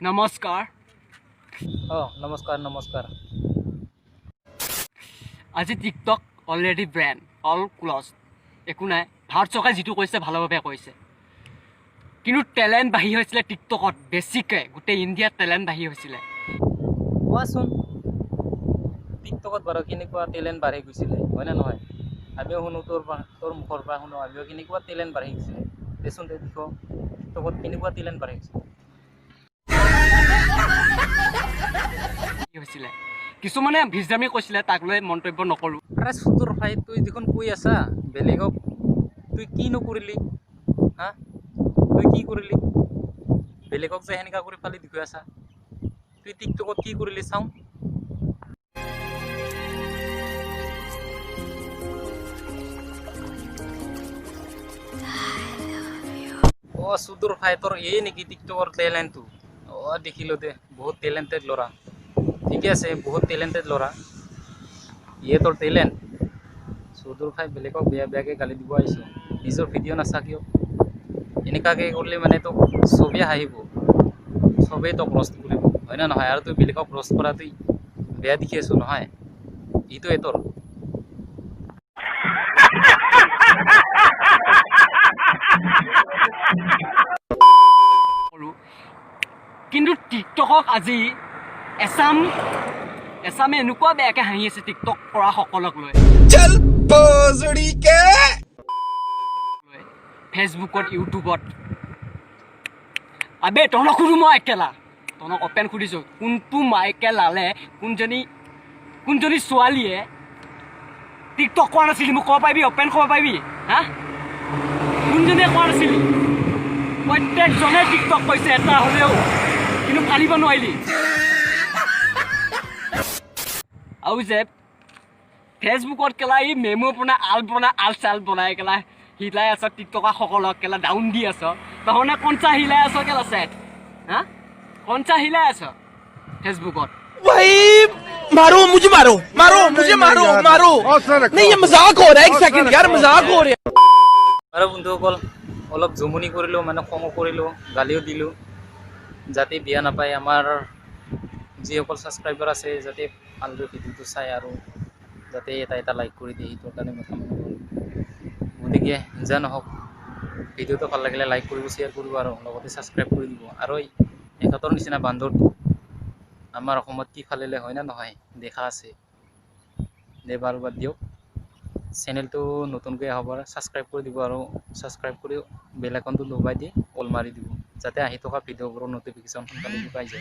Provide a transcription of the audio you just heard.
নমস্কাৰ। নমস্কাৰ। আজি টিকটক অলৰেডি ব্ৰেণ্ড অল ক্লজ একো নাই। ভাৰত চৰকাৰে যিটো কৈছে ভালভাৱে কৈছে, কিন্তু টেলেণ্ট বাঢ়ি হৈছিলে টিকটকত বেছিকৈ গোটেই ইণ্ডিয়াত টেলেণ্ট বাঢ়ি হৈছিলে। কোৱাচোন টিকটকত বাৰু কেনেকুৱা টেলেণ্ট বাঢ়ি গৈছিলে, হয়নে নহয়? আমিও শুনো তোৰ মুখৰ পৰা শুনো, আমিও কেনেকুৱা টেলেণ্ট বাঢ়ি গৈছিলে। দেচোন দে দেখো টিকটকত কেনেকুৱা টেলেণ্ট বাঢ়ি হৈছিলে। কিছুমানে ভিজদামি কৈছিলে, তাক লৈ মন্তব্য নকৰোঁ। আৰে চুটোৰ ভাই, তুই দেখোন কৈ আছা বেলেগক, তুই কি নকৰিলি? হা, তুই কি কৰিলি? বেলেগক যে সেনেকা কৰি ফালি দেখুৱাই আছা, তুই টিকটকত কি কৰিলি চাওঁ। চুটোৰ ভাই, তোৰ এই নেকি টিকটকৰ টেলেণ্টটো? দেখিলোঁ দে, বহুত টেলেণ্টেড ল'ৰা। ঠিকে আছে, বহুত টেলেণ্টেড ল'ৰা, ইয়ে তোৰ টেলেণ্ট। চুটোৰ ভাই বেলেগক বেয়াকৈ গালি দিব আহিছোঁ, নিজৰ ভিডিঅ' নাচা কিয়? এনেকুৱাকৈ কৰিলে মানে তোক চবেই হাঁহিব, চবেই তোক ৰষ্ট কৰিব, হয় নে নহয়? আৰু তুই বেলেগক ৰষ্ট কৰা তুই বেয়া দেখি আছোঁ নহয়, এইটোৱে তোৰ। কিন্তু টিকটকক আজি এছামে এনেকুৱা বেয়াকৈ হাঁহি আছে টিকটক কৰা সকলক লৈ। ফেচবুকত, ইউটিউবত। আবে তহঁতক সুধো মই একেলা, তহঁতক অপেন সুধিছোঁ, কোনটো মাইকে লালে কোনজনী ছোৱালীয়ে টিকটক কৰা নাছিলি? মোক ক'ব পাৰিবি? অপেন ক'ব পাৰিবি? হা, কোনজনীয়ে কৰা নাছিলি? প্ৰত্যেকজনে টিকটক কৰিছে এটা হ'লেও, কিন্তু ফালিব নোৱাৰিলি। আৰু যে ফেচবুকত কেলা ই মেমো বনাই আল চাল বনাই কেলা হিলাই আছ টিকটকাৰ সকলক, কেলা ডাউন দি আছ। তহঁতে কঞ্চা হিলাই আছ কেলা চেট, হা, কঞ্চা হিলাই আছ ফেচবুকত। भाई मारो मुझे, मारो नहीं, ये मजाक हो रहा है। एक सेकंड यार, मजाक हो रहा है। আৰু বন্ধুসকল, অলপ জমনি কৰিলোঁ, মানে খঙো কৰিলোঁ, গালিও দিলোঁ, যাতে বেয়া নাপায়। আমাৰ যিসকল ছাবস্ক্ৰাইবাৰ আছে যাতে ভালদৰে ভিডিঅ'টো চাই আৰু যাতে এটা লাইক কৰি দিয়ে, সেইটোৰ কাৰণে মই কামনা কৰোঁ। গতিকে যা নহওক, ভিডিঅ'টো ভাল লাগিলে লাইক কৰিব, শ্বেয়াৰ কৰিব আৰু লগতে ছাবস্ক্ৰাইব কৰি দিব। আৰু এখেতৰ নিচিনা বান্দৰটো আমাৰ অসমত কি ফালিলে, হয় নে নহয়, দেখা আছে। দে বাৰু বাদ দিয়ক, চেনেলটো নতুনকৈ হ'ব, ছাবস্ক্ৰাইব কৰি দিব আৰু ছাবস্ক্ৰাইব কৰি বেল আইকনটো দবাই দি অল মাৰি দিব, যাতে আহি থকা ভিডিঅ'বোৰৰ ন'টিফিকেশ্যন সোনকালে পাই যায়।